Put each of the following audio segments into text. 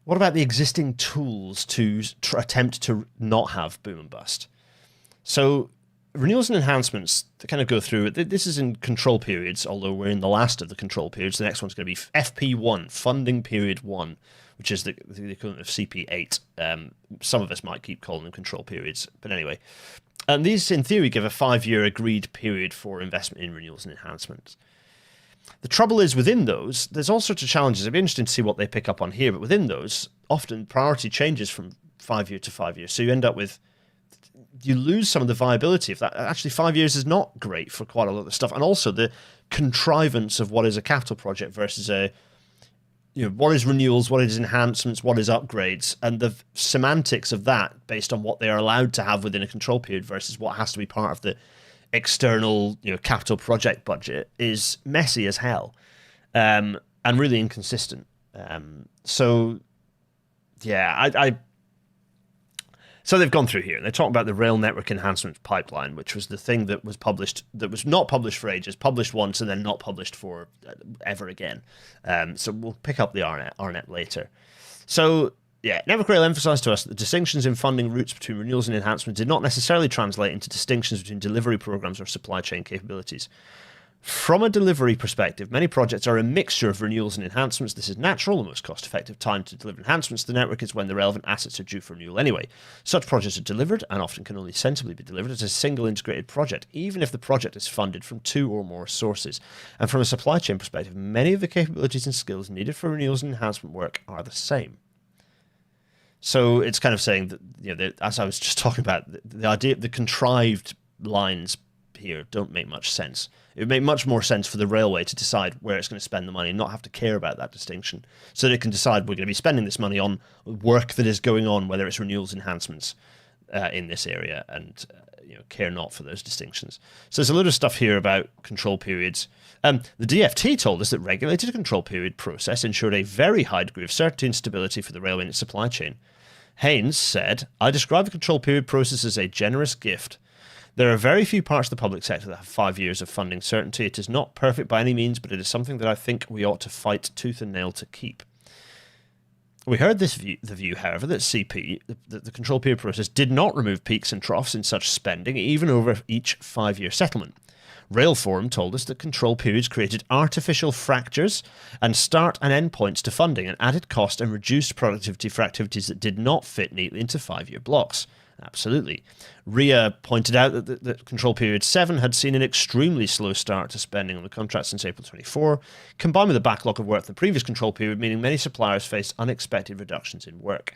What about the existing tools to attempt to not have boom and bust? So renewals and enhancements, to kind of go through it, this is in control periods, although we're in the last of the control periods. The next one's going to be FP1, Funding Period 1, which is the equivalent of CP8. Some of us might keep calling them control periods, but anyway. And these, in theory, give a 5-year agreed period for investment in renewals and enhancements. The trouble is, within those, there's all sorts of challenges. It'd be interesting to see what they pick up on here, but within those, often priority changes from 5 year to 5 years. So you end up with, you lose some of the viability of that. Actually, 5 years is not great for quite a lot of stuff. And also the contrivance of what is a capital project versus what is renewals, what is enhancements, what is upgrades, and the semantics of that based on what they are allowed to have within a control period versus what has to be part of the external, capital project budget is messy as hell, and really inconsistent. So they've gone through here and they talk about the rail network enhancement pipeline, which was the thing that was published, that was not published for ages, published once and then not published for ever again. So we'll pick up the RNet later. So Network Rail emphasised to us that the distinctions in funding routes between renewals and enhancements did not necessarily translate into distinctions between delivery programs or supply chain capabilities. From a delivery perspective, many projects are a mixture of renewals and enhancements. This is natural. The most cost-effective time to deliver enhancements to the network is when the relevant assets are due for renewal anyway. Such projects are delivered, and often can only sensibly be delivered, as a single integrated project, even if the project is funded from 2 or more sources. And from a supply chain perspective, many of the capabilities and skills needed for renewals and enhancement work are the same. So it's kind of saying that, as I was just talking about, the idea, the contrived lines here don't make much sense. It would make much more sense for the railway to decide where it's going to spend the money and not have to care about that distinction, so that it can decide we're going to be spending this money on work that is going on, whether it's renewals, enhancements in this area, and care not for those distinctions. So there's a lot of stuff here about control periods. The DFT told us that regulated control period process ensured a very high degree of certainty and stability for the railway and its supply chain. Haynes said, "I describe the control period process as a generous gift. There are very few parts of the public sector that have 5 years of funding certainty. It is not perfect by any means, but it is something that I think we ought to fight tooth and nail to keep." We heard the view, however, that CP, the control period process, did not remove peaks and troughs in such spending, even over each 5-year settlement. Rail Forum told us that control periods created artificial fractures and start and end points to funding, and added cost and reduced productivity for activities that did not fit neatly into 5-year blocks. Absolutely. RIA pointed out that Control Period 7 had seen an extremely slow start to spending on the contract since April 24, combined with a backlog of work in the previous control period, meaning many suppliers faced unexpected reductions in work.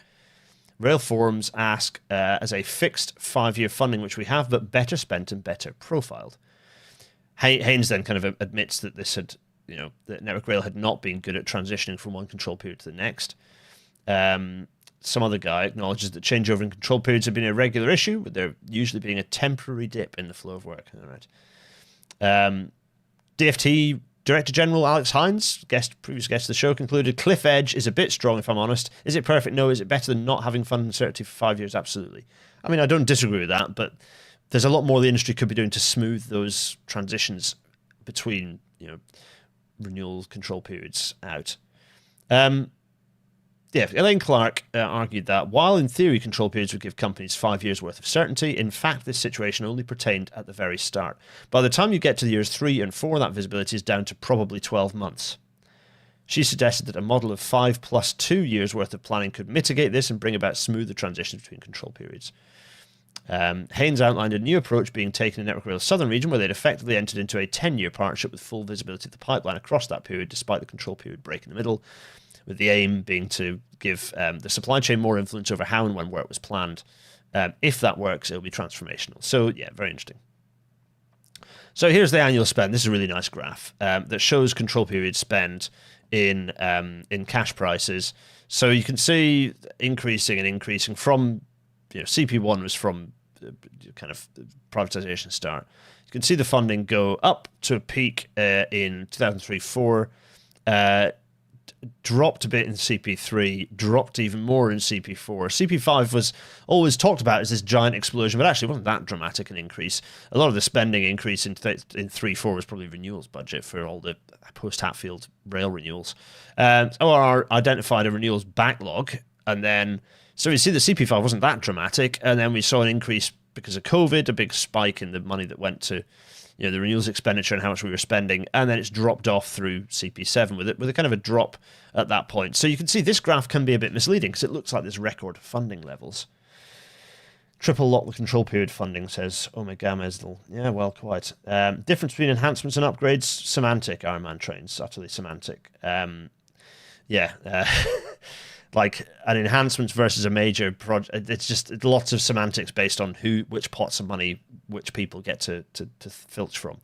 Rail Forums ask, as a fixed 5-year funding, which we have, but better spent and better profiled. Haynes then kind of admits that this had, that Network Rail had not been good at transitioning from one control period to the next. Some other guy acknowledges that changeover in control periods have been a regular issue, with there usually being a temporary dip in the flow of work. All right. DFT Director General Alex Hines, previous guest of the show, concluded, "Cliff edge is a bit strong, if I'm honest. Is it perfect? No. Is it better than not having funding certainty for 5 years? Absolutely." I mean, I don't disagree with that, but there's a lot more the industry could be doing to smooth those transitions between, renewal control periods out. Elaine Clark argued that while in theory control periods would give companies 5 years worth of certainty, in fact this situation only pertained at the very start. By the time you get to the years 3 and 4, that visibility is down to probably 12 months. She suggested that a model of 5 plus 2 years worth of planning could mitigate this and bring about smoother transitions between control periods. Haynes outlined a new approach being taken in Network Rail's southern region, where they'd effectively entered into a 10-year partnership with full visibility of the pipeline across that period, despite the control period break in the middle, with the aim being to give the supply chain more influence over how and when work was planned. If that works, it'll be transformational. So, very interesting. So here's the annual spend. This is a really nice graph that shows control period spend in cash prices. So you can see increasing from, CP1 was from kind of privatization start. You can see the funding go up to a peak in 2003-04, dropped a bit in CP3, dropped even more in CP4. CP5 was always talked about as this giant explosion, but actually it wasn't that dramatic an increase. A lot of the spending increase in 3.4 was probably renewals budget for all the post-Hatfield rail renewals. ORR identified a renewals backlog, and then, so you see the CP5 wasn't that dramatic, and then we saw an increase because of COVID, a big spike in the money that went to the renewals expenditure and how much we were spending, and then it's dropped off through CP7 with a kind of a drop at that point. So you can see this graph can be a bit misleading because it looks like there's record funding levels. Triple lock the control period funding, says Omega Mesdal. Yeah, well, quite. Difference between enhancements and upgrades, semantic, Ironman trains, utterly semantic. Like an enhancement versus a major project, it's just lots of semantics based on which pots of money, which people get to filch from.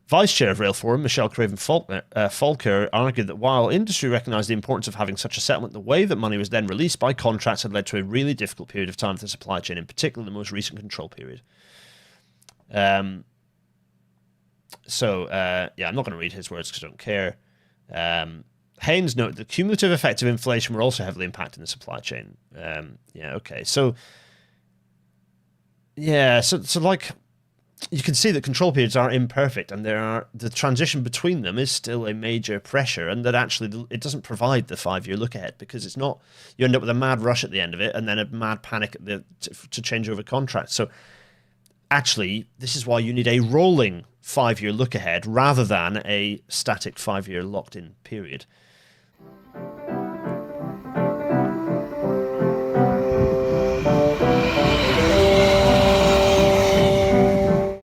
Vice Chair of Rail Forum, Michelle Craven-Falker, argued that while industry recognised the importance of having such a settlement, the way that money was then released by contracts had led to a really difficult period of time for the supply chain, in particular the most recent control period. I'm not going to read his words because I don't care. Haynes noted the cumulative effect of inflation were also heavily impacting the supply chain. So like you can see that control periods are imperfect, and the transition between them is still a major pressure, and that actually it doesn't provide the 5-year look ahead because it's not. You end up with a mad rush at the end of it, and then a mad panic to change over contracts. So actually, this is why you need a rolling 5-year look ahead rather than a static 5-year locked in period.